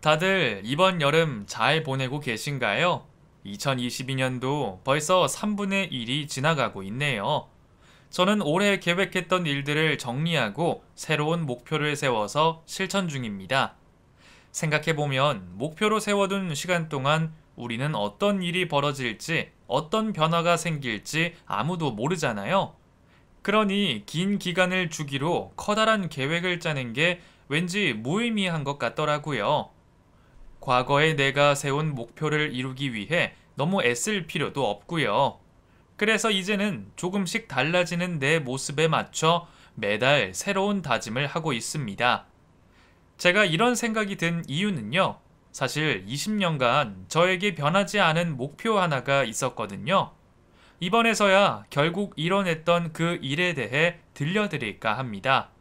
다들 이번 여름 잘 보내고 계신가요? 2022년도 벌써 3분의 1이 지나가고 있네요. 저는 올해 계획했던 일들을 정리하고 새로운 목표를 세워서 실천 중입니다. 생각해보면 목표로 세워둔 시간 동안 우리는 어떤 일이 벌어질지, 어떤 변화가 생길지 아무도 모르잖아요. 그러니 긴 기간을 주기로 커다란 계획을 짜는 게 왠지 무의미한 것 같더라고요. 과거에 내가 세운 목표를 이루기 위해 너무 애쓸 필요도 없고요. 그래서 이제는 조금씩 달라지는 내 모습에 맞춰 매달 새로운 다짐을 하고 있습니다. 제가 이런 생각이 든 이유는요. 사실 20년간 저에게 변하지 않은 목표 하나가 있었거든요. 이번에서야 결국 이뤄냈던 그 일에 대해 들려드릴까 합니다.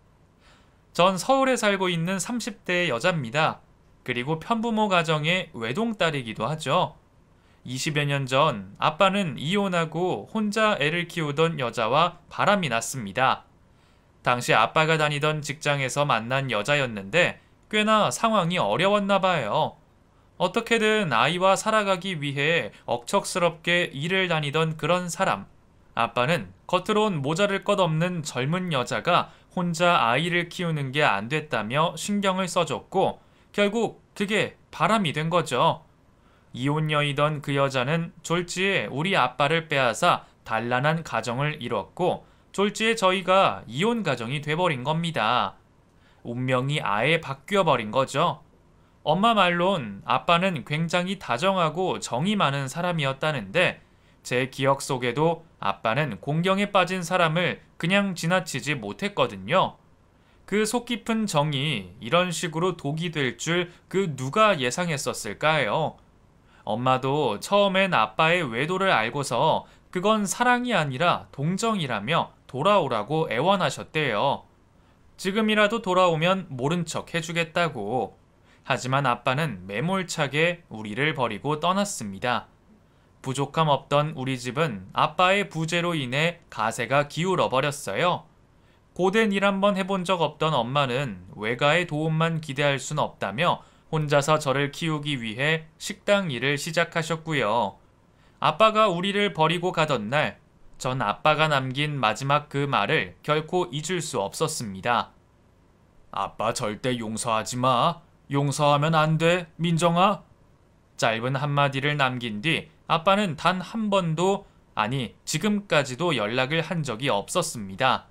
전 서울에 살고 있는 30대의 여자입니다. 그리고 편부모 가정의 외동딸이기도 하죠. 20여 년 전 아빠는 이혼하고 혼자 애를 키우던 여자와 바람이 났습니다. 당시 아빠가 다니던 직장에서 만난 여자였는데 꽤나 상황이 어려웠나 봐요. 어떻게든 아이와 살아가기 위해 억척스럽게 일을 다니던 그런 사람. 아빠는 겉으론 모자를 것 없는 젊은 여자가 혼자 아이를 키우는 게 안 됐다며 신경을 써줬고 결국 그게 바람이 된 거죠. 이혼녀이던 그 여자는 졸지에 우리 아빠를 빼앗아 단란한 가정을 이뤘고 졸지에 저희가 이혼 가정이 돼버린 겁니다. 운명이 아예 바뀌어버린 거죠. 엄마 말론 아빠는 굉장히 다정하고 정이 많은 사람이었다는데 제 기억 속에도 아빠는 공경에 빠진 사람을 그냥 지나치지 못했거든요. 그 속 깊은 정이 이런 식으로 독이 될 줄 그 누가 예상했었을까요? 엄마도 처음엔 아빠의 외도를 알고서 그건 사랑이 아니라 동정이라며 돌아오라고 애원하셨대요. 지금이라도 돌아오면 모른 척 해주겠다고. 하지만 아빠는 매몰차게 우리를 버리고 떠났습니다. 부족함 없던 우리 집은 아빠의 부재로 인해 가세가 기울어 버렸어요. 고된 일 한번 해본 적 없던 엄마는 외가의 도움만 기대할 순 없다며 혼자서 저를 키우기 위해 식당 일을 시작하셨고요. 아빠가 우리를 버리고 가던 날, 전 아빠가 남긴 마지막 그 말을 결코 잊을 수 없었습니다. 아빠 절대 용서하지 마. 용서하면 안 돼, 민정아. 짧은 한마디를 남긴 뒤 아빠는 단 한 번도, 아니 지금까지도 연락을 한 적이 없었습니다.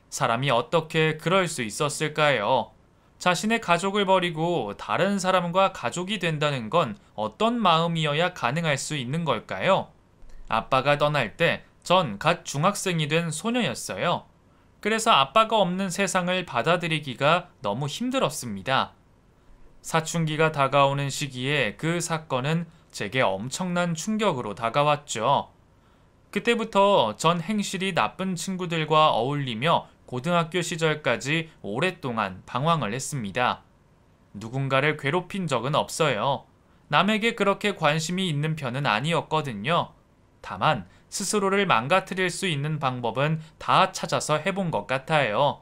사람이 어떻게 그럴 수 있었을까요? 자신의 가족을 버리고 다른 사람과 가족이 된다는 건 어떤 마음이어야 가능할 수 있는 걸까요? 아빠가 떠날 때 전 갓 중학생이 된 소녀였어요. 그래서 아빠가 없는 세상을 받아들이기가 너무 힘들었습니다. 사춘기가 다가오는 시기에 그 사건은 제게 엄청난 충격으로 다가왔죠. 그때부터 전 행실이 나쁜 친구들과 어울리며 고등학교 시절까지 오랫동안 방황을 했습니다. 누군가를 괴롭힌 적은 없어요. 남에게 그렇게 관심이 있는 편은 아니었거든요. 다만 스스로를 망가뜨릴 수 있는 방법은 다 찾아서 해본 것 같아요.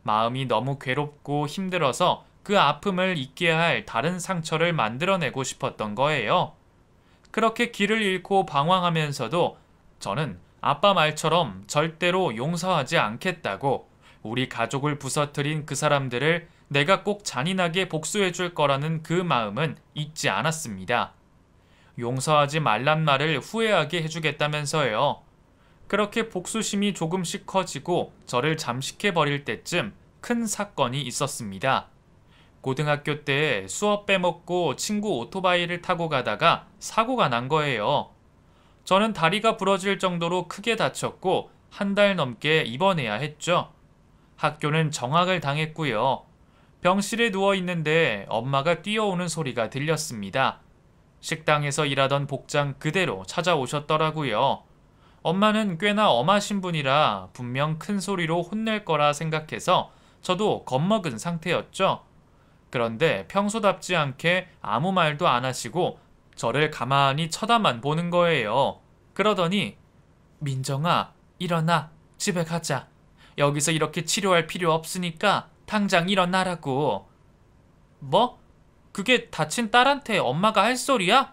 마음이 너무 괴롭고 힘들어서 그 아픔을 잊게 할 다른 상처를 만들어내고 싶었던 거예요. 그렇게 길을 잃고 방황하면서도 저는 아빠 말처럼 절대로 용서하지 않겠다고, 우리 가족을 부서뜨린 그 사람들을 내가 꼭 잔인하게 복수해 줄 거라는 그 마음은 잊지 않았습니다. 용서하지 말란 말을 후회하게 해주겠다면서요. 그렇게 복수심이 조금씩 커지고 저를 잠식해 버릴 때쯤 큰 사건이 있었습니다. 고등학교 때 수업 빼먹고 친구 오토바이를 타고 가다가 사고가 난 거예요. 저는 다리가 부러질 정도로 크게 다쳤고 한 달 넘게 입원해야 했죠. 학교는 정학을 당했고요. 병실에 누워 있는데 엄마가 뛰어오는 소리가 들렸습니다. 식당에서 일하던 복장 그대로 찾아오셨더라고요. 엄마는 꽤나 엄하신 분이라 분명 큰 소리로 혼낼 거라 생각해서 저도 겁먹은 상태였죠. 그런데 평소답지 않게 아무 말도 안 하시고 저를 가만히 쳐다만 보는 거예요. 그러더니 민정아, 일어나. 집에 가자. 여기서 이렇게 치료할 필요 없으니까 당장 일어나라고. 뭐? 그게 다친 딸한테 엄마가 할 소리야?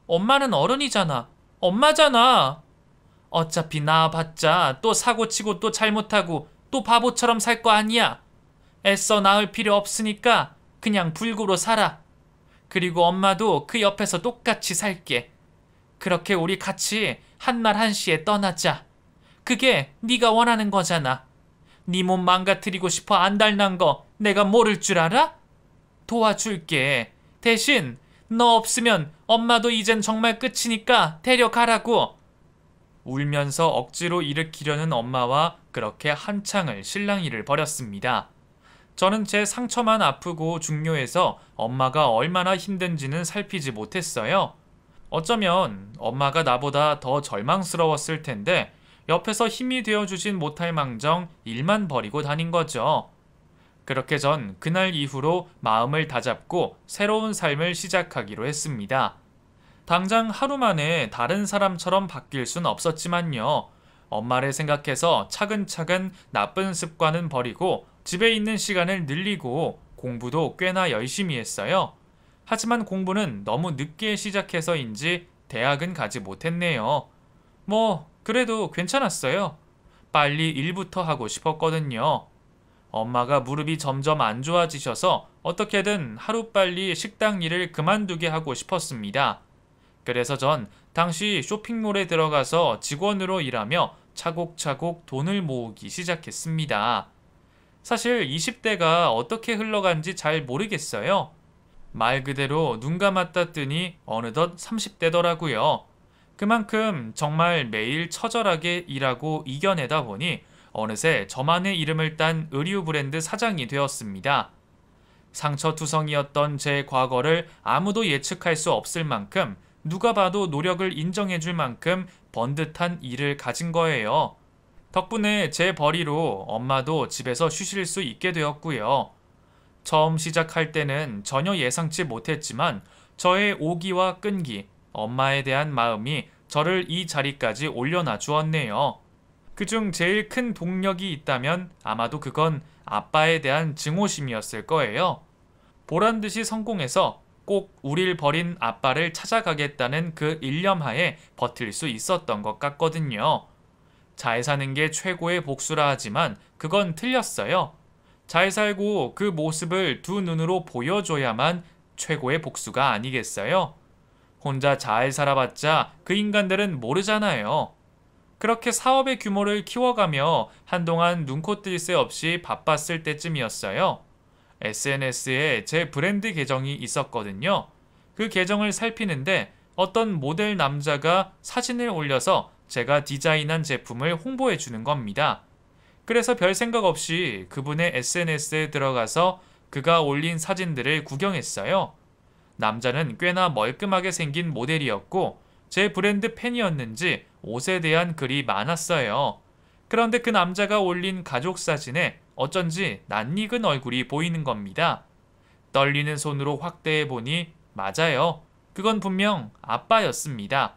엄마는 어른이잖아. 엄마잖아. 어차피 낳아봤자 또 사고치고 또 잘못하고 또 바보처럼 살 거 아니야. 애써 낳을 필요 없으니까 그냥 불구로 살아. 그리고 엄마도 그 옆에서 똑같이 살게. 그렇게 우리 같이 한날 한시에 떠나자. 그게 네가 원하는 거잖아. 네 몸 망가뜨리고 싶어 안달난 거 내가 모를 줄 알아? 도와줄게. 대신 너 없으면 엄마도 이젠 정말 끝이니까 데려가라고. 울면서 억지로 일으키려는 엄마와 그렇게 한창을 실랑이를 벌였습니다. 저는 제 상처만 아프고 중요해서 엄마가 얼마나 힘든지는 살피지 못했어요. 어쩌면 엄마가 나보다 더 절망스러웠을 텐데 옆에서 힘이 되어주진 못할 망정 일만 벌이고 다닌 거죠. 그렇게 전 그날 이후로 마음을 다잡고 새로운 삶을 시작하기로 했습니다. 당장 하루 만에 다른 사람처럼 바뀔 순 없었지만요. 엄마를 생각해서 차근차근 나쁜 습관은 버리고 집에 있는 시간을 늘리고 공부도 꽤나 열심히 했어요. 하지만 공부는 너무 늦게 시작해서인지 대학은 가지 못했네요. 그래도 괜찮았어요. 빨리 일부터 하고 싶었거든요. 엄마가 무릎이 점점 안 좋아지셔서 어떻게든 하루빨리 식당 일을 그만두게 하고 싶었습니다. 그래서 전 당시 쇼핑몰에 들어가서 직원으로 일하며 차곡차곡 돈을 모으기 시작했습니다. 사실 20대가 어떻게 흘러간지 잘 모르겠어요. 말 그대로 눈 감았다 뜨니 어느덧 30대더라고요. 그만큼 정말 매일 처절하게 일하고 이겨내다 보니 어느새 저만의 이름을 딴 의류 브랜드 사장이 되었습니다. 상처투성이었던 제 과거를 아무도 예측할 수 없을 만큼 누가 봐도 노력을 인정해줄 만큼 번듯한 일을 가진 거예요. 덕분에 제 벌이로 엄마도 집에서 쉬실 수 있게 되었고요. 처음 시작할 때는 전혀 예상치 못했지만 저의 오기와 끈기, 엄마에 대한 마음이 저를 이 자리까지 올려놔 주었네요. 그중 제일 큰 동력이 있다면 아마도 그건 아빠에 대한 증오심이었을 거예요. 보란듯이 성공해서 꼭 우릴 버린 아빠를 찾아가겠다는 그 일념하에 버틸 수 있었던 것 같거든요. 잘 사는 게 최고의 복수라 하지만 그건 틀렸어요. 잘 살고 그 모습을 두 눈으로 보여줘야만 최고의 복수가 아니겠어요? 혼자 잘 살아봤자 그 인간들은 모르잖아요. 그렇게 사업의 규모를 키워가며 한동안 눈코 뜰 새 없이 바빴을 때쯤이었어요. SNS에 제 브랜드 계정이 있었거든요. 그 계정을 살피는데 어떤 모델 남자가 사진을 올려서 제가 디자인한 제품을 홍보해 주는 겁니다. 그래서 별 생각 없이 그분의 SNS에 들어가서 그가 올린 사진들을 구경했어요. 남자는 꽤나 멀끔하게 생긴 모델이었고 제 브랜드 팬이었는지 옷에 대한 글이 많았어요. 그런데 그 남자가 올린 가족 사진에 어쩐지 낯익은 얼굴이 보이는 겁니다. 떨리는 손으로 확대해 보니 맞아요. 그건 분명 아빠였습니다.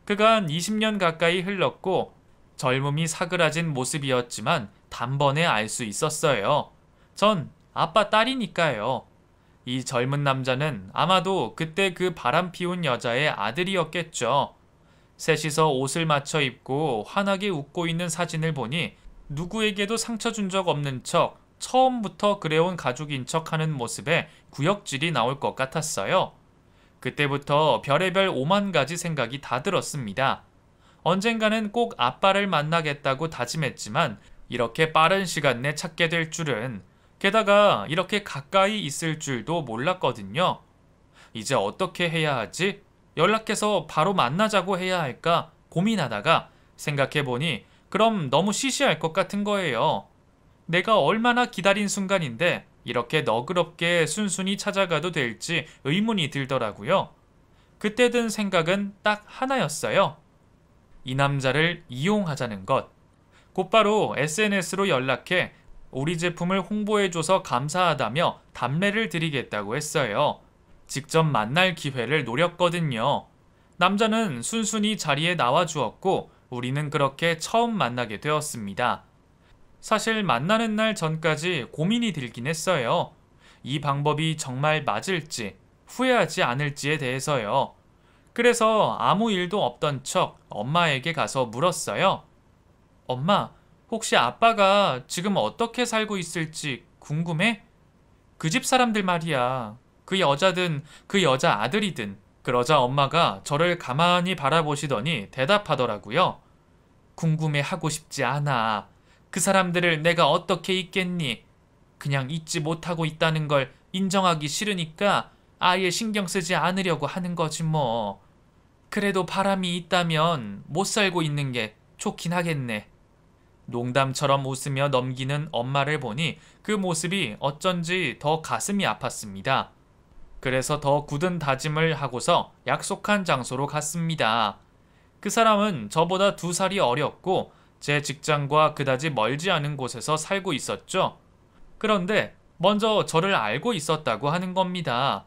그간 20년 가까이 흘렀고 젊음이 사그라진 모습이었지만 단번에 알 수 있었어요. 전 아빠 딸이니까요. 이 젊은 남자는 아마도 그때 그 바람 피운 여자의 아들이었겠죠. 셋이서 옷을 맞춰 입고 환하게 웃고 있는 사진을 보니 누구에게도 상처 준 적 없는 척 처음부터 그래온 가족인 척 하는 모습에 구역질이 나올 것 같았어요. 그때부터 별의별 오만 가지 생각이 다 들었습니다. 언젠가는 꼭 아빠를 만나겠다고 다짐했지만 이렇게 빠른 시간 내 찾게 될 줄은, 게다가 이렇게 가까이 있을 줄도 몰랐거든요. 이제 어떻게 해야 하지? 연락해서 바로 만나자고 해야 할까 고민하다가 생각해보니 그럼 너무 시시할 것 같은 거예요. 내가 얼마나 기다린 순간인데 이렇게 너그럽게 순순히 찾아가도 될지 의문이 들더라고요. 그때 든 생각은 딱 하나였어요. 이 남자를 이용하자는 것. 곧바로 SNS로 연락해 우리 제품을 홍보해줘서 감사하다며 답례를 드리겠다고 했어요. 직접 만날 기회를 노렸거든요. 남자는 순순히 자리에 나와주었고 우리는 그렇게 처음 만나게 되었습니다. 사실 만나는 날 전까지 고민이 들긴 했어요. 이 방법이 정말 맞을지, 후회하지 않을지에 대해서요. 그래서 아무 일도 없던 척 엄마에게 가서 물었어요. 엄마, 혹시 아빠가 지금 어떻게 살고 있을지 궁금해? 그 집 사람들 말이야. 그 여자든 그 여자 아들이든. 그러자 엄마가 저를 가만히 바라보시더니 대답하더라고요. 궁금해하고 싶지 않아. 그 사람들을 내가 어떻게 잊겠니? 그냥 잊지 못하고 있다는 걸 인정하기 싫으니까 아예 신경 쓰지 않으려고 하는 거지 뭐. 그래도 바람이 있다면 못 살고 있는 게 좋긴 하겠네. 농담처럼 웃으며 넘기는 엄마를 보니 그 모습이 어쩐지 더 가슴이 아팠습니다. 그래서 더 굳은 다짐을 하고서 약속한 장소로 갔습니다. 그 사람은 저보다 2살이 어렸고 제 직장과 그다지 멀지 않은 곳에서 살고 있었죠. 그런데 먼저 저를 알고 있었다고 하는 겁니다.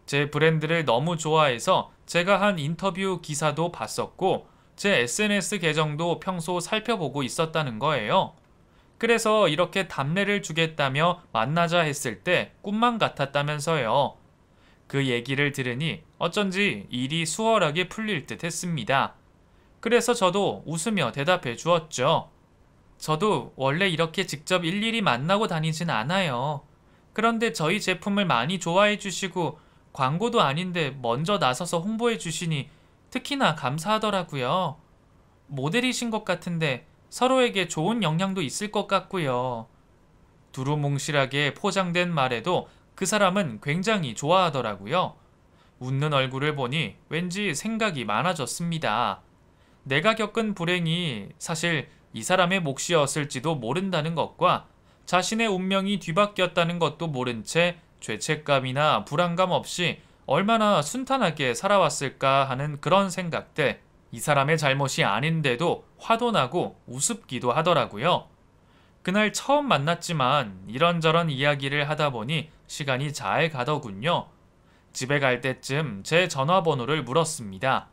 제 브랜드를 너무 좋아해서 제가 한 인터뷰 기사도 봤었고 제 SNS 계정도 평소 살펴보고 있었다는 거예요. 그래서 이렇게 답례를 주겠다며 만나자 했을 때 꿈만 같았다면서요. 그 얘기를 들으니 어쩐지 일이 수월하게 풀릴 듯 했습니다. 그래서 저도 웃으며 대답해 주었죠. 저도 원래 이렇게 직접 일일이 만나고 다니진 않아요. 그런데 저희 제품을 많이 좋아해 주시고 광고도 아닌데 먼저 나서서 홍보해 주시니 특히나 감사하더라고요. 모델이신 것 같은데 서로에게 좋은 영향도 있을 것 같고요. 두루뭉실하게 포장된 말에도 그 사람은 굉장히 좋아하더라고요. 웃는 얼굴을 보니 왠지 생각이 많아졌습니다. 내가 겪은 불행이 사실 이 사람의 몫이었을지도 모른다는 것과 자신의 운명이 뒤바뀌었다는 것도 모른 채 죄책감이나 불안감 없이 얼마나 순탄하게 살아왔을까 하는 그런 생각들. 이 사람의 잘못이 아닌데도 화도 나고 우습기도 하더라고요. 그날 처음 만났지만 이런저런 이야기를 하다 보니 시간이 잘 가더군요. 집에 갈 때쯤 제 전화번호를 물었습니다.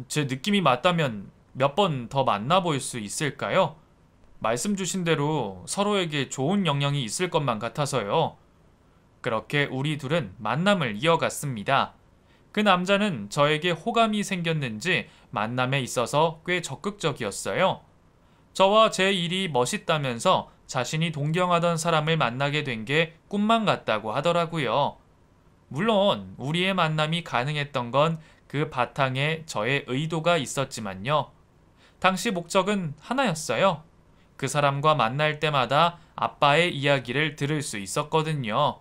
제 느낌이 맞다면 몇 번 더 만나볼 수 있을까요? 말씀 주신 대로 서로에게 좋은 영향이 있을 것만 같아서요. 그렇게 우리 둘은 만남을 이어갔습니다. 그 남자는 저에게 호감이 생겼는지 만남에 있어서 꽤 적극적이었어요. 저와 제 일이 멋있다면서 자신이 동경하던 사람을 만나게 된 게 꿈만 같다고 하더라고요. 물론 우리의 만남이 가능했던 건 그 바탕에 저의 의도가 있었지만요. 당시 목적은 하나였어요. 그 사람과 만날 때마다 아빠의 이야기를 들을 수 있었거든요.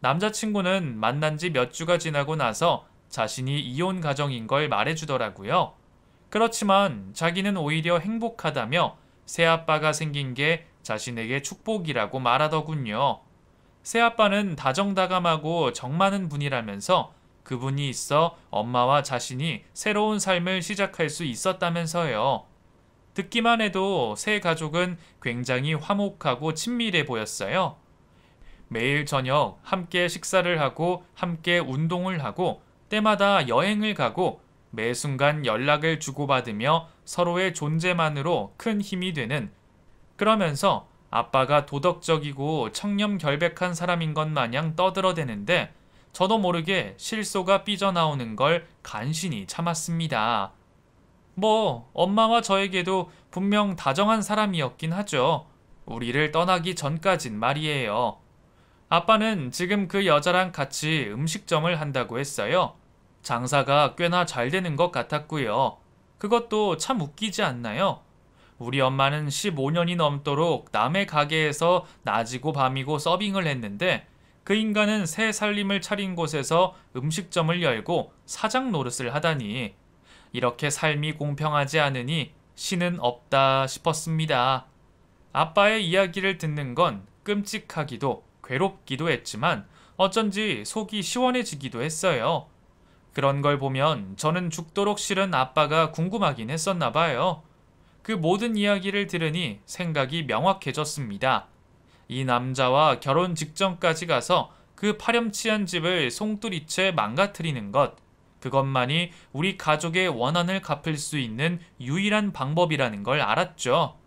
남자친구는 만난 지 몇 주가 지나고 나서 자신이 이혼 가정인 걸 말해주더라고요. 그렇지만 자기는 오히려 행복하다며 새아빠가 생긴 게 자신에게 축복이라고 말하더군요. 새아빠는 다정다감하고 정 많은 분이라면서 그분이 있어 엄마와 자신이 새로운 삶을 시작할 수 있었다면서요. 듣기만 해도 새 가족은 굉장히 화목하고 친밀해 보였어요. 매일 저녁 함께 식사를 하고 함께 운동을 하고 때마다 여행을 가고 매 순간 연락을 주고받으며 서로의 존재만으로 큰 힘이 되는, 그러면서 아빠가 도덕적이고 청렴결백한 사람인 것 마냥 떠들어대는데 저도 모르게 실소가 삐져나오는 걸 간신히 참았습니다. 뭐 엄마와 저에게도 분명 다정한 사람이었긴 하죠. 우리를 떠나기 전까진 말이에요. 아빠는 지금 그 여자랑 같이 음식점을 한다고 했어요. 장사가 꽤나 잘 되는 것 같았고요. 그것도 참 웃기지 않나요? 우리 엄마는 15년이 넘도록 남의 가게에서 낮이고 밤이고 서빙을 했는데 그 인간은 새 살림을 차린 곳에서 음식점을 열고 사장 노릇을 하다니, 이렇게 삶이 공평하지 않으니 신은 없다 싶었습니다. 아빠의 이야기를 듣는 건 끔찍하기도 괴롭기도 했지만 어쩐지 속이 시원해지기도 했어요. 그런 걸 보면 저는 죽도록 싫은 아빠가 궁금하긴 했었나 봐요. 그 모든 이야기를 들으니 생각이 명확해졌습니다. 이 남자와 결혼 직전까지 가서 그 파렴치한 집을 송두리째 망가뜨리는 것, 그것만이 우리 가족의 원한을 갚을 수 있는 유일한 방법이라는 걸 알았죠.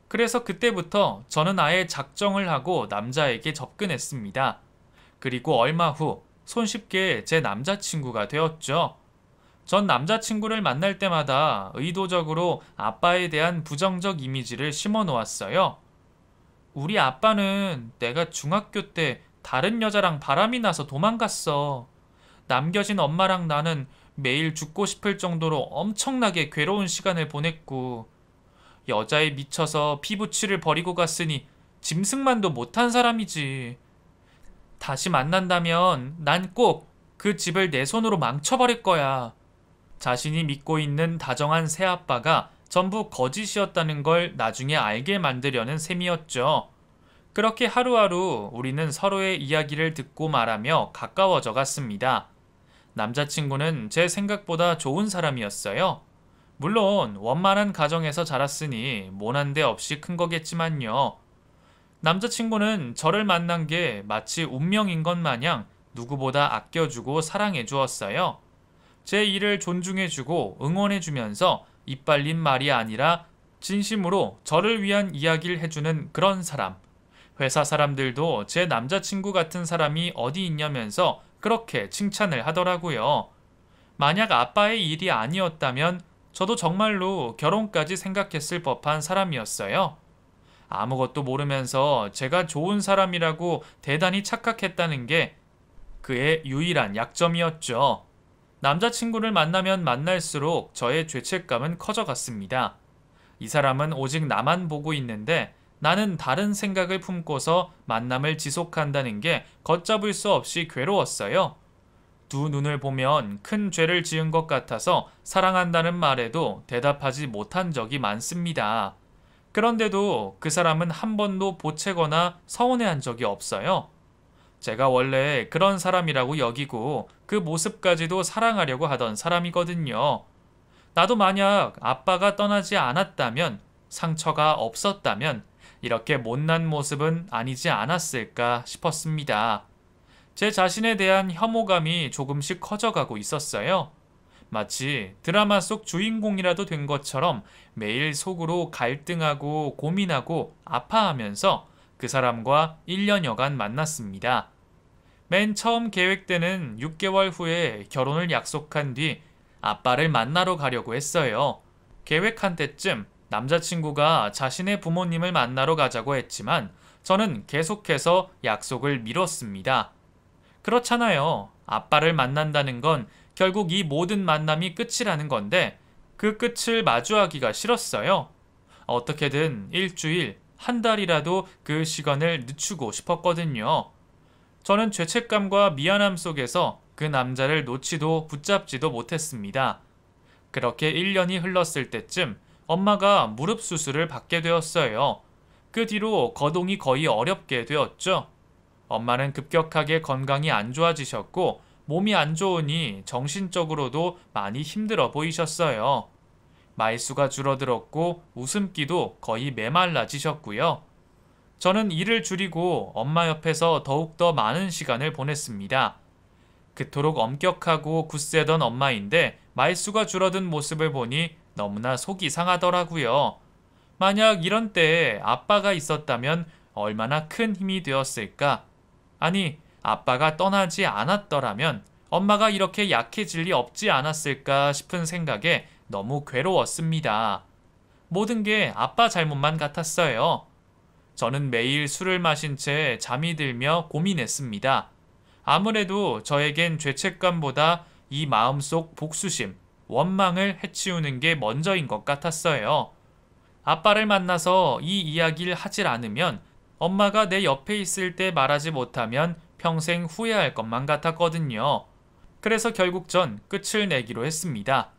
그래서 그때부터 저는 아예 작정을 하고 남자에게 접근했습니다. 그리고 얼마 후 손쉽게 제 남자친구가 되었죠. 전 남자친구를 만날 때마다 의도적으로 아빠에 대한 부정적 이미지를 심어 놓았어요. 우리 아빠는 내가 중학교 때 다른 여자랑 바람이 나서 도망갔어. 남겨진 엄마랑 나는 매일 죽고 싶을 정도로 엄청나게 괴로운 시간을 보냈고, 여자에 미쳐서 피부치를 버리고 갔으니 짐승만도 못한 사람이지. 다시 만난다면 난 꼭 그 집을 내 손으로 망쳐버릴 거야. 자신이 믿고 있는 다정한 새아빠가 전부 거짓이었다는 걸 나중에 알게 만들려는 셈이었죠. 그렇게 하루하루 우리는 서로의 이야기를 듣고 말하며 가까워져 갔습니다. 남자친구는 제 생각보다 좋은 사람이었어요. 물론 원만한 가정에서 자랐으니 모난 데 없이 큰 거겠지만요. 남자친구는 저를 만난 게 마치 운명인 것 마냥 누구보다 아껴주고 사랑해 주었어요. 제 일을 존중해주고 응원해주면서 이빨린 말이 아니라 진심으로 저를 위한 이야기를 해주는 그런 사람. 회사 사람들도 제 남자친구 같은 사람이 어디 있냐면서 그렇게 칭찬을 하더라고요. 만약 아빠의 일이 아니었다면 저도 정말로 결혼까지 생각했을 법한 사람이었어요. 아무것도 모르면서 제가 좋은 사람이라고 대단히 착각했다는 게 그의 유일한 약점이었죠. 남자친구를 만나면 만날수록 저의 죄책감은 커져갔습니다. 이 사람은 오직 나만 보고 있는데 나는 다른 생각을 품고서 만남을 지속한다는 게 걷잡을 수 없이 괴로웠어요. 두 눈을 보면 큰 죄를 지은 것 같아서 사랑한다는 말에도 대답하지 못한 적이 많습니다. 그런데도 그 사람은 한 번도 보채거나 서운해한 적이 없어요. 제가 원래 그런 사람이라고 여기고 그 모습까지도 사랑하려고 하던 사람이거든요. 나도 만약 아빠가 떠나지 않았다면, 상처가 없었다면 이렇게 못난 모습은 아니지 않았을까 싶었습니다. 제 자신에 대한 혐오감이 조금씩 커져가고 있었어요. 마치 드라마 속 주인공이라도 된 것처럼 매일 속으로 갈등하고 고민하고 아파하면서 그 사람과 1년여간 만났습니다. 맨 처음 계획 때는 6개월 후에 결혼을 약속한 뒤 아빠를 만나러 가려고 했어요. 계획한 때쯤 남자친구가 자신의 부모님을 만나러 가자고 했지만 저는 계속해서 약속을 미뤘습니다. 그렇잖아요. 아빠를 만난다는 건 결국 이 모든 만남이 끝이라는 건데 그 끝을 마주하기가 싫었어요. 어떻게든 일주일, 한 달이라도 그 시간을 늦추고 싶었거든요. 저는 죄책감과 미안함 속에서 그 남자를 놓지도 붙잡지도 못했습니다. 그렇게 1년이 흘렀을 때쯤 엄마가 무릎 수술을 받게 되었어요. 그 뒤로 거동이 거의 어렵게 되었죠. 엄마는 급격하게 건강이 안 좋아지셨고 몸이 안 좋으니 정신적으로도 많이 힘들어 보이셨어요. 말수가 줄어들었고 웃음기도 거의 메말라지셨고요. 저는 일을 줄이고 엄마 옆에서 더욱더 많은 시간을 보냈습니다. 그토록 엄격하고 굳세던 엄마인데 말수가 줄어든 모습을 보니 너무나 속이 상하더라고요. 만약 이런 때에 아빠가 있었다면 얼마나 큰 힘이 되었을까? 아니, 아빠가 떠나지 않았더라면 엄마가 이렇게 약해질 리 없지 않았을까 싶은 생각에 너무 괴로웠습니다. 모든 게 아빠 잘못만 같았어요. 저는 매일 술을 마신 채 잠이 들며 고민했습니다. 아무래도 저에겐 죄책감보다 이 마음속 복수심, 원망을 해치우는 게 먼저인 것 같았어요. 아빠를 만나서 이 이야기를 하질 않으면 엄마가 내 옆에 있을 때 말하지 못하면 평생 후회할 것만 같았거든요. 그래서 결국 전 끝을 내기로 했습니다.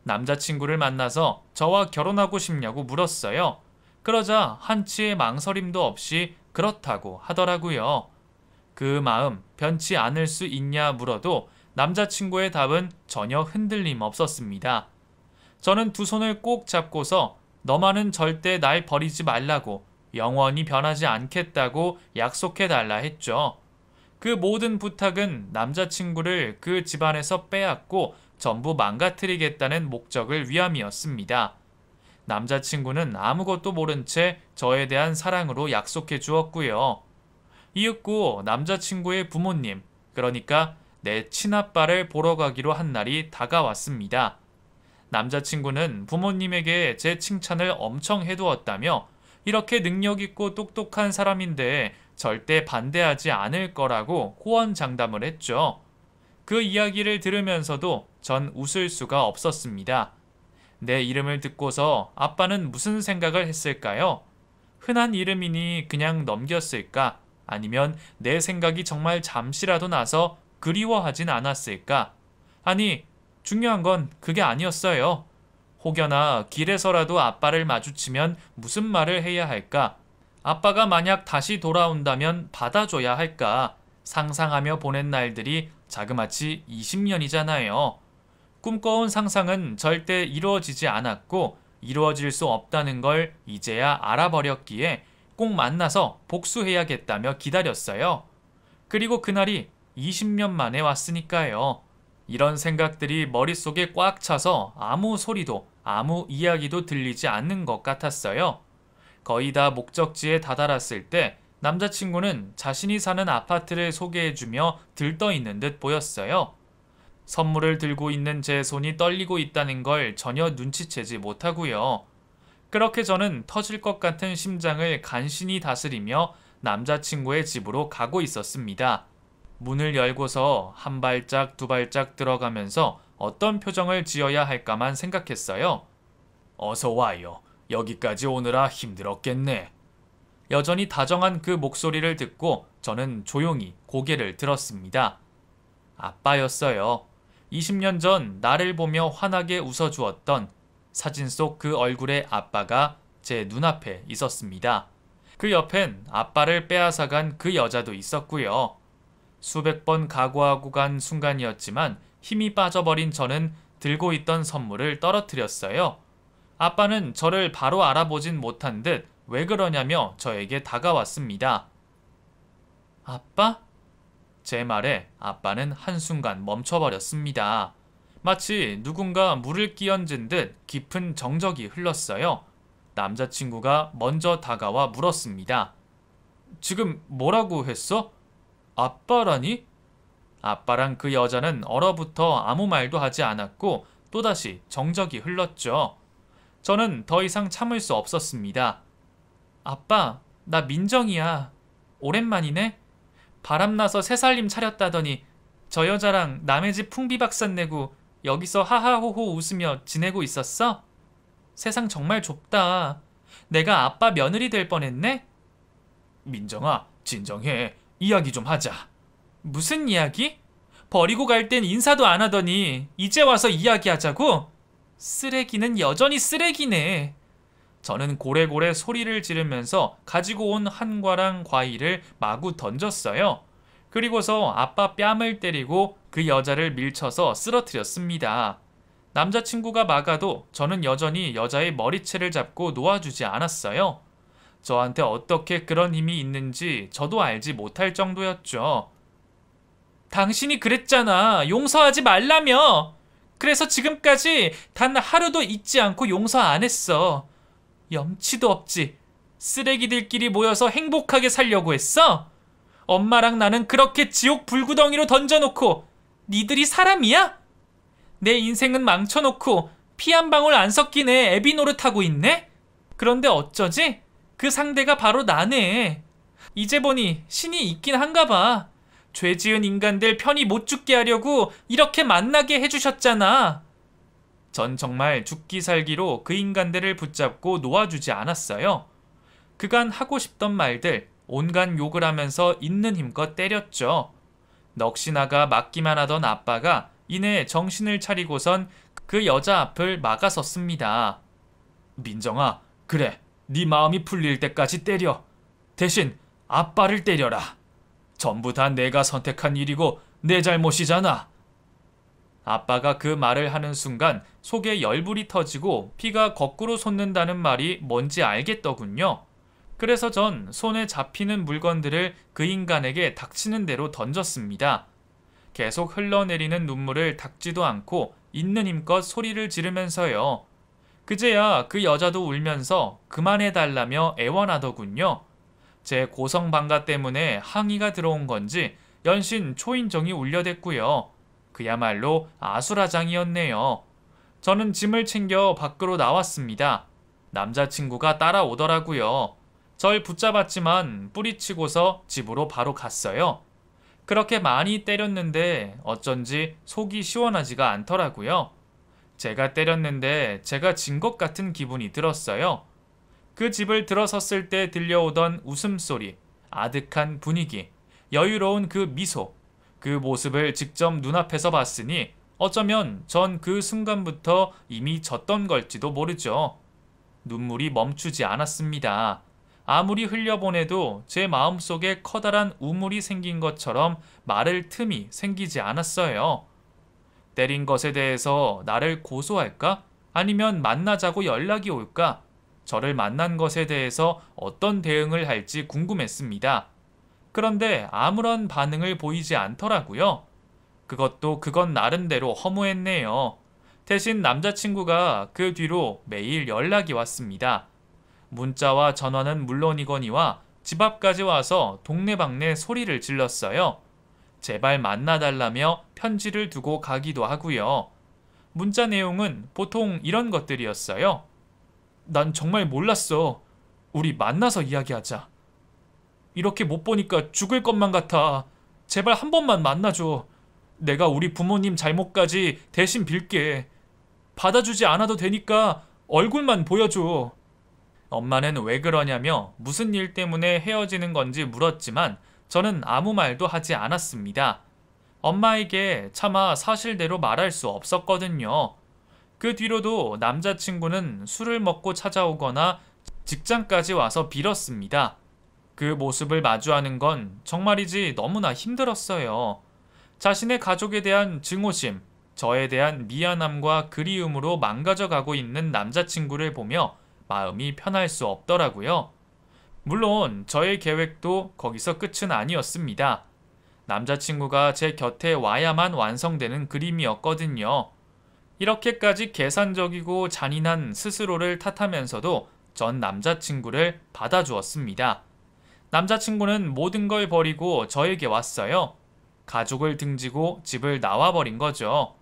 남자친구를 만나서 저와 결혼하고 싶냐고 물었어요. 그러자 한치의 망설임도 없이 그렇다고 하더라고요. 그 마음 변치 않을 수 있냐 물어도 남자친구의 답은 전혀 흔들림 없었습니다. 저는 두 손을 꼭 잡고서 너만은 절대 날 버리지 말라고 영원히 변하지 않겠다고 약속해달라 했죠. 그 모든 부탁은 남자친구를 그 집안에서 빼앗고 전부 망가뜨리겠다는 목적을 위함이었습니다. 남자친구는 아무것도 모른 채 저에 대한 사랑으로 약속해 주었고요. 이윽고 남자친구의 부모님, 그러니까 내 친아빠를 보러 가기로 한 날이 다가왔습니다. 남자친구는 부모님에게 제 칭찬을 엄청 해두었다며 이렇게 능력 있고 똑똑한 사람인데 절대 반대하지 않을 거라고 호언장담을 했죠. 그 이야기를 들으면서도 전 웃을 수가 없었습니다. 내 이름을 듣고서 아빠는 무슨 생각을 했을까요? 흔한 이름이니 그냥 넘겼을까? 아니면 내 생각이 정말 잠시라도 나서 그리워하진 않았을까? 아니, 중요한 건 그게 아니었어요. 혹여나 길에서라도 아빠를 마주치면 무슨 말을 해야 할까? 아빠가 만약 다시 돌아온다면 받아줘야 할까? 상상하며 보낸 날들이 자그마치 20년이잖아요. 꿈꿔온 상상은 절대 이루어지지 않았고 이루어질 수 없다는 걸 이제야 알아버렸기에 꼭 만나서 복수해야겠다며 기다렸어요. 그리고 그날이 20년 만에 왔으니까요. 이런 생각들이 머릿속에 꽉 차서 아무 소리도 아무 이야기도 들리지 않는 것 같았어요. 거의 다 목적지에 다다랐을 때 남자친구는 자신이 사는 아파트를 소개해주며 들떠있는 듯 보였어요. 선물을 들고 있는 제 손이 떨리고 있다는 걸 전혀 눈치채지 못하고요. 그렇게 저는 터질 것 같은 심장을 간신히 다스리며 남자친구의 집으로 가고 있었습니다. 문을 열고서 한 발짝 두 발짝 들어가면서 어떤 표정을 지어야 할까만 생각했어요. 어서 와요. 여기까지 오느라 힘들었겠네. 여전히 다정한 그 목소리를 듣고 저는 조용히 고개를 들었습니다. 아빠였어요. 20년 전 나를 보며 환하게 웃어주었던 사진 속 그 얼굴의 아빠가 제 눈앞에 있었습니다. 그 옆엔 아빠를 빼앗아간 그 여자도 있었고요. 수백 번 각오하고 간 순간이었지만 힘이 빠져버린 저는 들고 있던 선물을 떨어뜨렸어요. 아빠는 저를 바로 알아보진 못한 듯 왜 그러냐며 저에게 다가왔습니다. 아빠? 제 말에 아빠는 한순간 멈춰버렸습니다. 마치 누군가 물을 끼얹은 듯 깊은 정적이 흘렀어요. 남자친구가 먼저 다가와 물었습니다. 지금 뭐라고 했어? 아빠라니? 아빠랑 그 여자는 얼어붙어 아무 말도 하지 않았고 또다시 정적이 흘렀죠. 저는 더 이상 참을 수 없었습니다. 아빠, 나 민정이야. 오랜만이네? 바람나서 새살림 차렸다더니 저 여자랑 남의 집 풍비박산 내고 여기서 하하호호 웃으며 지내고 있었어? 세상 정말 좁다. 내가 아빠 며느리 될 뻔했네? 민정아, 진정해. 이야기 좀 하자. 무슨 이야기? 버리고 갈 땐 인사도 안 하더니 이제 와서 이야기하자고? 쓰레기는 여전히 쓰레기네. 저는 고래고래 소리를 지르면서 가지고 온 한과랑 과일을 마구 던졌어요. 그리고서 아빠 뺨을 때리고 그 여자를 밀쳐서 쓰러뜨렸습니다. 남자친구가 막아도 저는 여전히 여자의 머리채를 잡고 놓아주지 않았어요. 저한테 어떻게 그런 힘이 있는지 저도 알지 못할 정도였죠. 당신이 그랬잖아. 용서하지 말라며. 그래서 지금까지 단 하루도 잊지 않고 용서 안 했어. 염치도 없지. 쓰레기들끼리 모여서 행복하게 살려고 했어? 엄마랑 나는 그렇게 지옥 불구덩이로 던져놓고 니들이 사람이야? 내 인생은 망쳐놓고 피 한 방울 안 섞인 애 애비 노릇하고 있네? 그런데 어쩌지? 그 상대가 바로 나네. 이제 보니 신이 있긴 한가 봐. 죄 지은 인간들 편히 못 죽게 하려고 이렇게 만나게 해주셨잖아. 전 정말 죽기 살기로 그 인간들을 붙잡고 놓아주지 않았어요. 그간 하고 싶던 말들, 온갖 욕을 하면서 있는 힘껏 때렸죠. 넋이 나가 맞기만 하던 아빠가 이내 정신을 차리고선 그 여자 앞을 막아섰습니다. 민정아, 그래. 네 마음이 풀릴 때까지 때려. 대신 아빠를 때려라. 전부 다 내가 선택한 일이고 내 잘못이잖아. 아빠가 그 말을 하는 순간 속에 열불이 터지고 피가 거꾸로 솟는다는 말이 뭔지 알겠더군요. 그래서 전 손에 잡히는 물건들을 그 인간에게 닥치는 대로 던졌습니다. 계속 흘러내리는 눈물을 닦지도 않고 있는 힘껏 소리를 지르면서요. 그제야 그 여자도 울면서 그만해달라며 애원하더군요. 제 고성방가 때문에 항의가 들어온 건지 연신 초인종이 울려댔고요. 그야말로 아수라장이었네요. 저는 짐을 챙겨 밖으로 나왔습니다. 남자친구가 따라오더라고요. 절 붙잡았지만 뿌리치고서 집으로 바로 갔어요. 그렇게 많이 때렸는데 어쩐지 속이 시원하지가 않더라고요. 제가 때렸는데 제가 진 것 같은 기분이 들었어요. 그 집을 들어섰을 때 들려오던 웃음소리, 아득한 분위기, 여유로운 그 미소, 그 모습을 직접 눈앞에서 봤으니 어쩌면 전 그 순간부터 이미 졌던 걸지도 모르죠. 눈물이 멈추지 않았습니다. 아무리 흘려보내도 제 마음속에 커다란 우물이 생긴 것처럼 말할 틈이 생기지 않았어요. 때린 것에 대해서 나를 고소할까? 아니면 만나자고 연락이 올까? 저를 만난 것에 대해서 어떤 대응을 할지 궁금했습니다. 그런데 아무런 반응을 보이지 않더라고요. 그건 나름대로 허무했네요. 대신 남자친구가 그 뒤로 매일 연락이 왔습니다. 문자와 전화는 물론이거니와 집 앞까지 와서 동네방네 소리를 질렀어요. 제발 만나달라며 편지를 두고 가기도 하고요. 문자 내용은 보통 이런 것들이었어요. 난 정말 몰랐어. 우리 만나서 이야기하자. 이렇게 못 보니까 죽을 것만 같아. 제발 한 번만 만나줘. 내가 우리 부모님 잘못까지 대신 빌게. 받아주지 않아도 되니까 얼굴만 보여줘. 엄마는 왜 그러냐며 무슨 일 때문에 헤어지는 건지 물었지만 저는 아무 말도 하지 않았습니다. 엄마에게 차마 사실대로 말할 수 없었거든요. 그 뒤로도 남자친구는 술을 먹고 찾아오거나 직장까지 와서 빌었습니다. 그 모습을 마주하는 건 정말이지 너무나 힘들었어요. 자신의 가족에 대한 증오심, 저에 대한 미안함과 그리움으로 망가져가고 있는 남자친구를 보며 마음이 편할 수 없더라고요. 물론 저의 계획도 거기서 끝은 아니었습니다. 남자친구가 제 곁에 와야만 완성되는 그림이었거든요. 이렇게까지 계산적이고 잔인한 스스로를 탓하면서도 전 남자친구를 받아주었습니다. 남자친구는 모든 걸 버리고 저에게 왔어요. 가족을 등지고 집을 나와버린 거죠.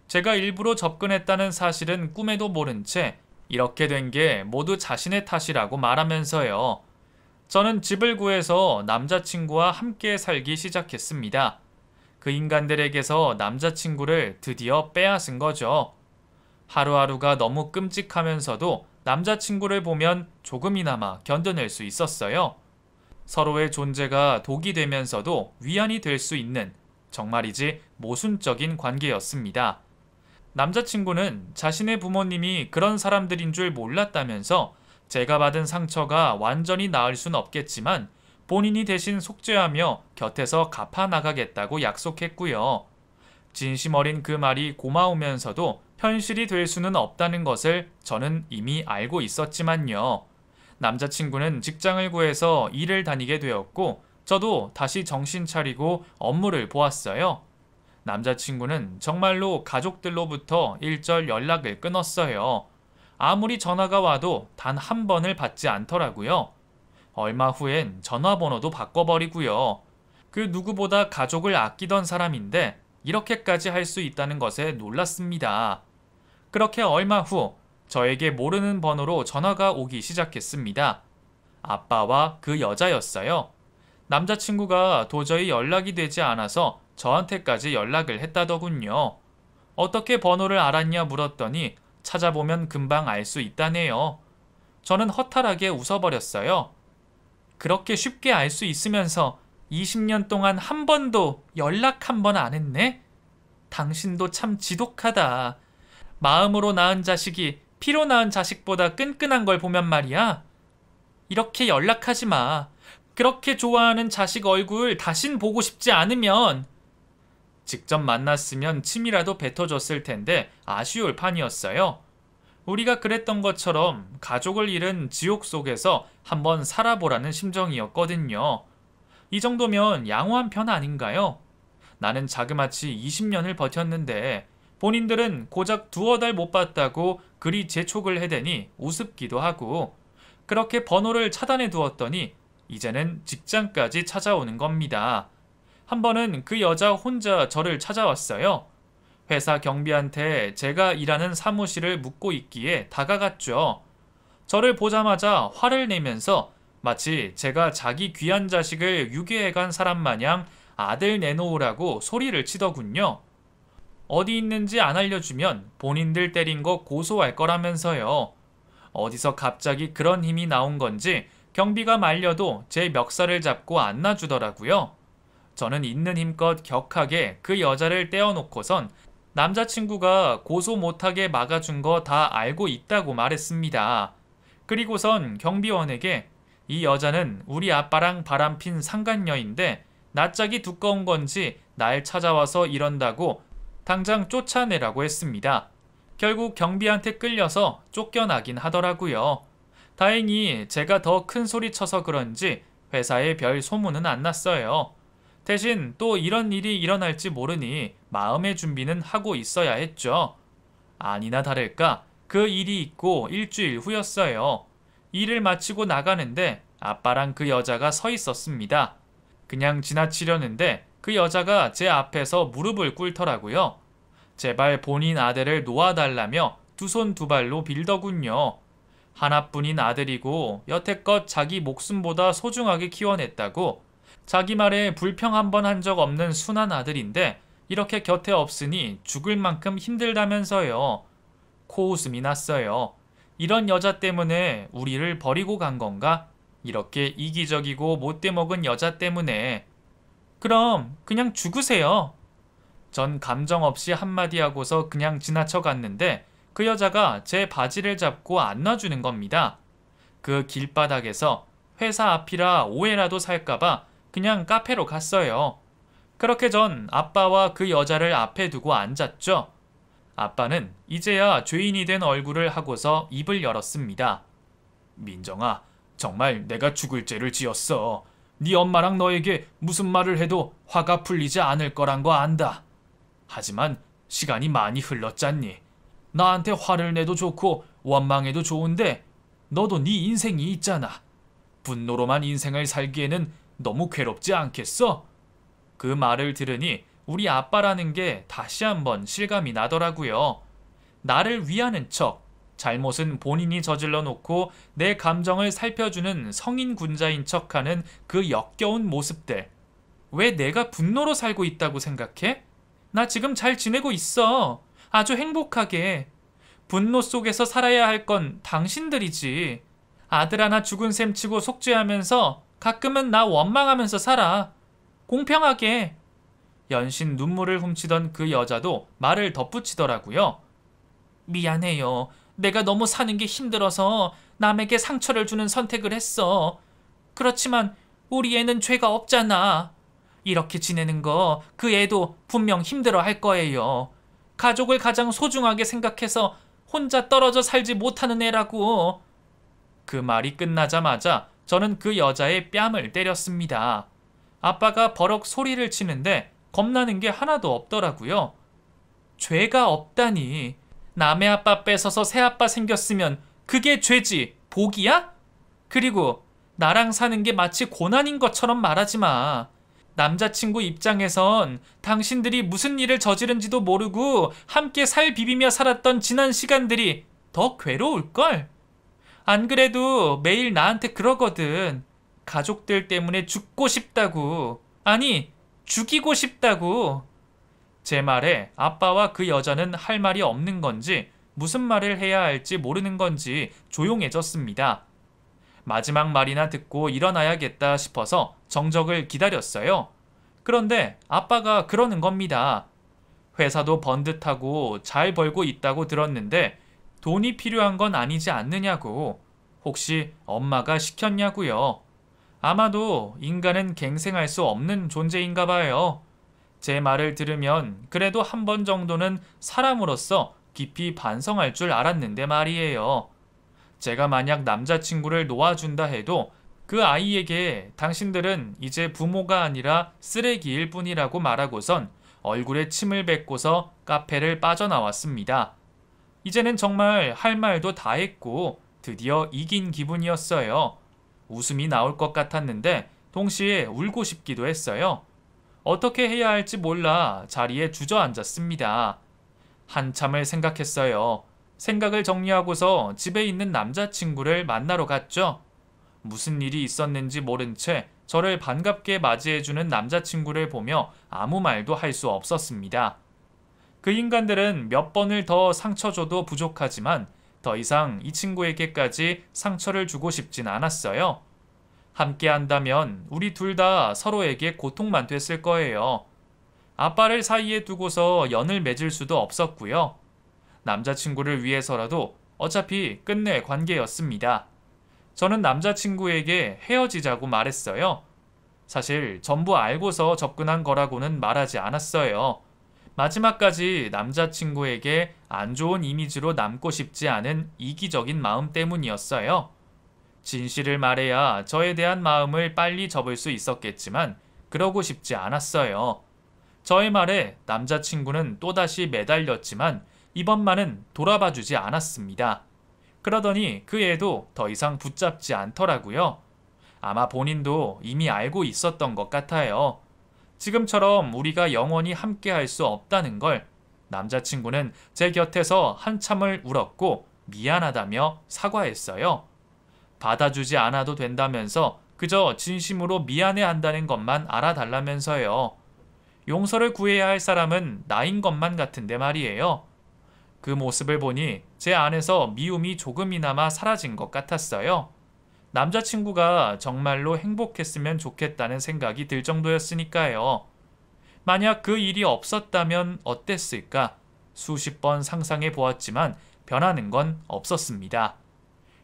제가 일부러 접근했다는 사실은 꿈에도 모른 채 이렇게 된 게 모두 자신의 탓이라고 말하면서요. 저는 집을 구해서 남자친구와 함께 살기 시작했습니다. 그 인간들에게서 남자친구를 드디어 빼앗은 거죠. 하루하루가 너무 끔찍하면서도 남자친구를 보면 조금이나마 견뎌낼 수 있었어요. 서로의 존재가 독이 되면서도 위안이 될 수 있는 정말이지 모순적인 관계였습니다. 남자친구는 자신의 부모님이 그런 사람들인 줄 몰랐다면서 제가 받은 상처가 완전히 나을 순 없겠지만 본인이 대신 속죄하며 곁에서 갚아나가겠다고 약속했고요. 진심 어린 그 말이 고마우면서도 현실이 될 수는 없다는 것을 저는 이미 알고 있었지만요. 남자친구는 직장을 구해서 일을 다니게 되었고 저도 다시 정신 차리고 업무를 보았어요. 남자친구는 정말로 가족들로부터 일절 연락을 끊었어요. 아무리 전화가 와도 단 한 번을 받지 않더라고요. 얼마 후엔 전화번호도 바꿔버리고요. 그 누구보다 가족을 아끼던 사람인데 이렇게까지 할 수 있다는 것에 놀랐습니다. 그렇게 얼마 후 저에게 모르는 번호로 전화가 오기 시작했습니다. 아빠와 그 여자였어요. 남자친구가 도저히 연락이 되지 않아서 저한테까지 연락을 했다더군요. 어떻게 번호를 알았냐 물었더니 찾아보면 금방 알 수 있다네요. 저는 허탈하게 웃어버렸어요. 그렇게 쉽게 알 수 있으면서 20년 동안 한 번도 연락 한 번 안 했네? 당신도 참 지독하다. 마음으로 낳은 자식이 피로 낳은 자식보다 끈끈한 걸 보면 말이야. 이렇게 연락하지 마. 그렇게 좋아하는 자식 얼굴 다신 보고 싶지 않으면. 직접 만났으면 침이라도 뱉어줬을 텐데 아쉬울 판이었어요. 우리가 그랬던 것처럼 가족을 잃은 지옥 속에서 한번 살아보라는 심정이었거든요. 이 정도면 양호한 편 아닌가요? 나는 자그마치 20년을 버텼는데 본인들은 고작 두어 달 못 봤다고 그리 재촉을 해대니 우습기도 하고 그렇게 번호를 차단해 두었더니 이제는 직장까지 찾아오는 겁니다. 한 번은 그 여자 혼자 저를 찾아왔어요. 회사 경비한테 제가 일하는 사무실을 묻고 있기에 다가갔죠. 저를 보자마자 화를 내면서 마치 제가 자기 귀한 자식을 유괴해간 사람 마냥 아들 내놓으라고 소리를 치더군요. 어디 있는지 안 알려주면 본인들 때린 거 고소할 거라면서요. 어디서 갑자기 그런 힘이 나온 건지 경비가 말려도 제 멱살을 잡고 안 놔주더라고요. 저는 있는 힘껏 격하게 그 여자를 떼어놓고선 남자친구가 고소 못하게 막아준 거 다 알고 있다고 말했습니다. 그리고선 경비원에게 이 여자는 우리 아빠랑 바람핀 상간녀인데 낯짝이 두꺼운 건지 날 찾아와서 이런다고 당장 쫓아내라고 했습니다. 결국 경비한테 끌려서 쫓겨나긴 하더라고요. 다행히 제가 더 큰 소리 쳐서 그런지 회사에 별 소문은 안 났어요. 대신 또 이런 일이 일어날지 모르니 마음의 준비는 하고 있어야 했죠. 아니나 다를까 그 일이 있고 일주일 후였어요. 일을 마치고 나가는데 아빠랑 그 여자가 서 있었습니다. 그냥 지나치려는데 그 여자가 제 앞에서 무릎을 꿇더라고요. 제발 본인 아들을 놓아달라며 두 손 두 발로 빌더군요. 하나뿐인 아들이고 여태껏 자기 목숨보다 소중하게 키워냈다고, 자기 말에 불평 한 번 한 적 없는 순한 아들인데 이렇게 곁에 없으니 죽을 만큼 힘들다면서요. 코웃음이 났어요. 이런 여자 때문에 우리를 버리고 간 건가? 이렇게 이기적이고 못돼 먹은 여자 때문에. 그럼 그냥 죽으세요. 전 감정 없이 한마디 하고서 그냥 지나쳐 갔는데 그 여자가 제 바지를 잡고 안 놔주는 겁니다. 그 길바닥에서 회사 앞이라 오해라도 살까봐 그냥 카페로 갔어요. 그렇게 전 아빠와 그 여자를 앞에 두고 앉았죠. 아빠는 이제야 죄인이 된 얼굴을 하고서 입을 열었습니다. 민정아, 정말 내가 죽을 죄를 지었어. 네 엄마랑 너에게 무슨 말을 해도 화가 풀리지 않을 거란 거 안다. 하지만 시간이 많이 흘렀잖니. 나한테 화를 내도 좋고 원망해도 좋은데 너도 네 인생이 있잖아. 분노로만 인생을 살기에는 너무 괴롭지 않겠어? 그 말을 들으니 우리 아빠라는 게 다시 한번 실감이 나더라고요. 나를 위하는 척, 잘못은 본인이 저질러 놓고 내 감정을 살펴주는 성인 군자인 척하는 그 역겨운 모습들. 왜 내가 분노로 살고 있다고 생각해? 나 지금 잘 지내고 있어. 아주 행복하게. 분노 속에서 살아야 할 건 당신들이지. 아들 하나 죽은 셈 치고 속죄하면서 가끔은 나 원망하면서 살아. 공평하게. 연신 눈물을 훔치던 그 여자도 말을 덧붙이더라고요. 미안해요. 내가 너무 사는 게 힘들어서 남에게 상처를 주는 선택을 했어. 그렇지만 우리 애는 죄가 없잖아. 이렇게 지내는 거 그 애도 분명 힘들어 할 거예요. 가족을 가장 소중하게 생각해서 혼자 떨어져 살지 못하는 애라고. 그 말이 끝나자마자 저는 그 여자의 뺨을 때렸습니다. 아빠가 버럭 소리를 치는데 겁나는 게 하나도 없더라고요. 죄가 없다니. 남의 아빠 뺏어서 새 아빠 생겼으면 그게 죄지. 복이야? 그리고 나랑 사는 게 마치 고난인 것처럼 말하지 마. 남자친구 입장에선 당신들이 무슨 일을 저지른지도 모르고 함께 살 비비며 살았던 지난 시간들이 더 괴로울걸? 안 그래도 매일 나한테 그러거든. 가족들 때문에 죽고 싶다고. 아니, 죽이고 싶다고. 제 말에 아빠와 그 여자는 할 말이 없는 건지 무슨 말을 해야 할지 모르는 건지 조용해졌습니다. 마지막 말이나 듣고 일어나야겠다 싶어서 정적을 기다렸어요. 그런데 아빠가 그러는 겁니다. 회사도 번듯하고 잘 벌고 있다고 들었는데 돈이 필요한 건 아니지 않느냐고. 혹시 엄마가 시켰냐고요. 아마도 인간은 갱생할 수 없는 존재인가 봐요. 제 말을 들으면 그래도 한 번 정도는 사람으로서 깊이 반성할 줄 알았는데 말이에요. 제가 만약 남자친구를 놓아준다 해도 그 아이에게 당신들은 이제 부모가 아니라 쓰레기일 뿐이라고 말하고선 얼굴에 침을 뱉고서 카페를 빠져나왔습니다. 이제는 정말 할 말도 다 했고 드디어 이긴 기분이었어요. 웃음이 나올 것 같았는데 동시에 울고 싶기도 했어요. 어떻게 해야 할지 몰라 자리에 주저앉았습니다. 한참을 생각했어요. 생각을 정리하고서 집에 있는 남자친구를 만나러 갔죠. 무슨 일이 있었는지 모른 채 저를 반갑게 맞이해주는 남자친구를 보며 아무 말도 할 수 없었습니다. 그 인간들은 몇 번을 더 상처 줘도 부족하지만 더 이상 이 친구에게까지 상처를 주고 싶진 않았어요. 함께 한다면 우리 둘 다 서로에게 고통만 됐을 거예요. 아빠를 사이에 두고서 연을 맺을 수도 없었고요. 남자친구를 위해서라도 어차피 끝낼 관계였습니다. 저는 남자친구에게 헤어지자고 말했어요. 사실 전부 알고서 접근한 거라고는 말하지 않았어요. 마지막까지 남자친구에게 안 좋은 이미지로 남고 싶지 않은 이기적인 마음 때문이었어요. 진실을 말해야 저에 대한 마음을 빨리 접을 수 있었겠지만 그러고 싶지 않았어요. 저의 말에 남자친구는 또다시 매달렸지만 이번만은 돌아봐주지 않았습니다. 그러더니 그 애도 더 이상 붙잡지 않더라고요. 아마 본인도 이미 알고 있었던 것 같아요. 지금처럼 우리가 영원히 함께 할 수 없다는 걸. 남자친구는 제 곁에서 한참을 울었고 미안하다며 사과했어요. 받아주지 않아도 된다면서 그저 진심으로 미안해 한다는 것만 알아달라면서요. 용서를 구해야 할 사람은 나인 것만 같은데 말이에요. 그 모습을 보니 제 안에서 미움이 조금이나마 사라진 것 같았어요. 남자친구가 정말로 행복했으면 좋겠다는 생각이 들 정도였으니까요. 만약 그 일이 없었다면 어땠을까? 수십 번 상상해 보았지만 변하는 건 없었습니다.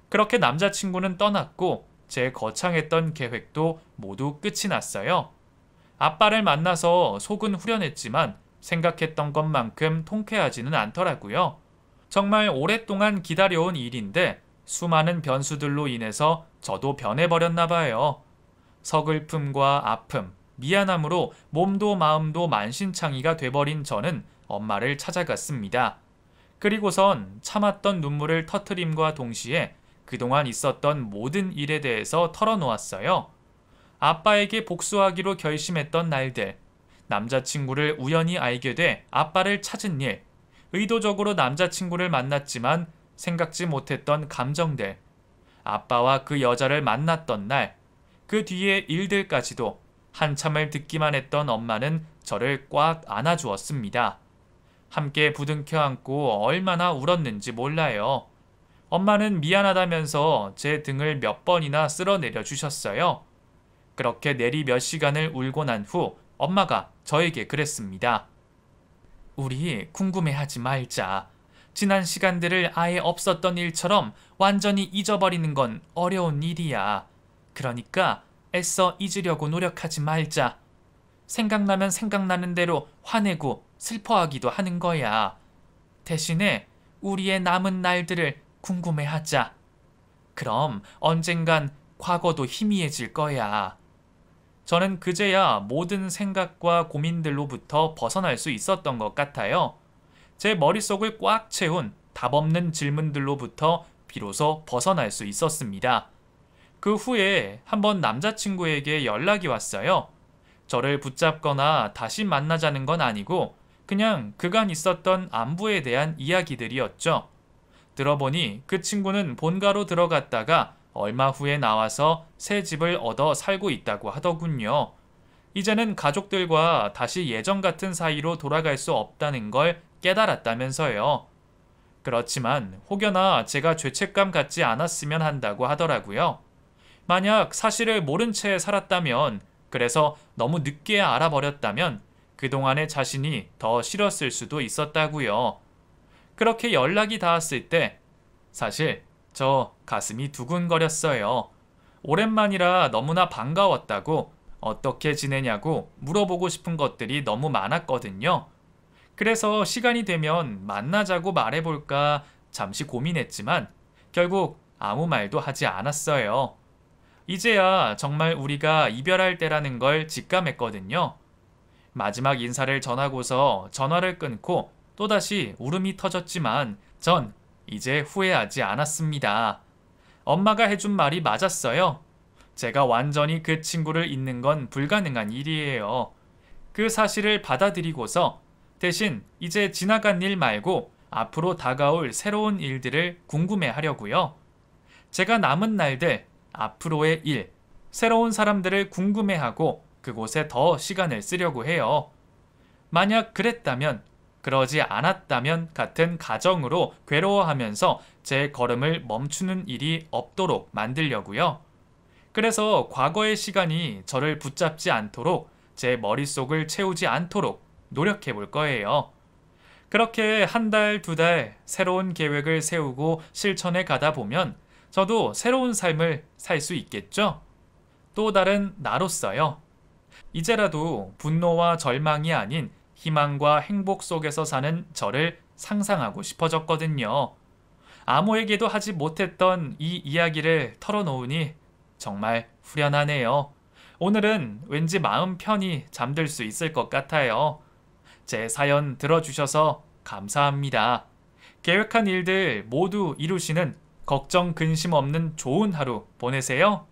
그렇게 남자친구는 떠났고 제 거창했던 계획도 모두 끝이 났어요. 아빠를 만나서 속은 후련했지만 생각했던 것만큼 통쾌하지는 않더라고요. 정말 오랫동안 기다려온 일인데 수많은 변수들로 인해서 저도 변해버렸나 봐요. 서글픔과 아픔, 미안함으로 몸도 마음도 만신창이가 돼버린 저는 엄마를 찾아갔습니다. 그리고선 참았던 눈물을 터트림과 동시에 그동안 있었던 모든 일에 대해서 털어놓았어요. 아빠에게 복수하기로 결심했던 날들, 남자친구를 우연히 알게 돼 아빠를 찾은 일, 의도적으로 남자친구를 만났지만 생각지 못했던 감정들, 아빠와 그 여자를 만났던 날, 그 뒤의 일들까지도 한참을 듣기만 했던 엄마는 저를 꽉 안아주었습니다. 함께 부둥켜 안고 얼마나 울었는지 몰라요. 엄마는 미안하다면서 제 등을 몇 번이나 쓸어내려 주셨어요. 그렇게 내리 몇 시간을 울고 난 후 엄마가 저에게 그랬습니다. 우리 궁금해하지 말자. 지난 시간들을 아예 없었던 일처럼 완전히 잊어버리는 건 어려운 일이야. 그러니까 애써 잊으려고 노력하지 말자. 생각나면 생각나는 대로 화내고 슬퍼하기도 하는 거야. 대신에 우리의 남은 날들을 궁금해하자. 그럼 언젠간 과거도 희미해질 거야. 저는 그제야 모든 생각과 고민들로부터 벗어날 수 있었던 것 같아요. 제 머릿속을 꽉 채운 답 없는 질문들로부터 비로소 벗어날 수 있었습니다. 그 후에 한번 남자친구에게 연락이 왔어요. 저를 붙잡거나 다시 만나자는 건 아니고 그냥 그간 있었던 안부에 대한 이야기들이었죠. 들어보니 그 친구는 본가로 들어갔다가 얼마 후에 나와서 새 집을 얻어 살고 있다고 하더군요. 이제는 가족들과 다시 예전 같은 사이로 돌아갈 수 없다는 걸 깨달았다면서요. 그렇지만 혹여나 제가 죄책감 갖지 않았으면 한다고 하더라고요. 만약 사실을 모른 채 살았다면, 그래서 너무 늦게 알아버렸다면 그동안의 자신이 더 싫었을 수도 있었다고요. 그렇게 연락이 닿았을 때 사실 저 가슴이 두근거렸어요. 오랜만이라 너무나 반가웠다고, 어떻게 지내냐고 물어보고 싶은 것들이 너무 많았거든요. 그래서 시간이 되면 만나자고 말해볼까 잠시 고민했지만 결국 아무 말도 하지 않았어요. 이제야 정말 우리가 이별할 때라는 걸 직감했거든요. 마지막 인사를 전하고서 전화를 끊고 또다시 울음이 터졌지만 전 이제 후회하지 않았습니다. 엄마가 해준 말이 맞았어요. 제가 완전히 그 친구를 잊는 건 불가능한 일이에요. 그 사실을 받아들이고서 대신 이제 지나간 일 말고 앞으로 다가올 새로운 일들을 궁금해 하려고요. 제가 남은 날들, 앞으로의 일, 새로운 사람들을 궁금해하고 그곳에 더 시간을 쓰려고 해요. 만약 그랬다면, 그러지 않았다면 같은 가정으로 괴로워하면서 제 걸음을 멈추는 일이 없도록 만들려고요. 그래서 과거의 시간이 저를 붙잡지 않도록 제 머릿속을 채우지 않도록 노력해 볼 거예요. 그렇게 한 달, 두 달 새로운 계획을 세우고 실천해 가다 보면 저도 새로운 삶을 살 수 있겠죠? 또 다른 나로서요. 이제라도 분노와 절망이 아닌 희망과 행복 속에서 사는 저를 상상하고 싶어졌거든요. 아무에게도 하지 못했던 이 이야기를 털어놓으니 정말 후련하네요. 오늘은 왠지 마음 편히 잠들 수 있을 것 같아요. 제 사연 들어주셔서 감사합니다. 계획한 일들 모두 이루시는 걱정 근심 없는 좋은 하루 보내세요.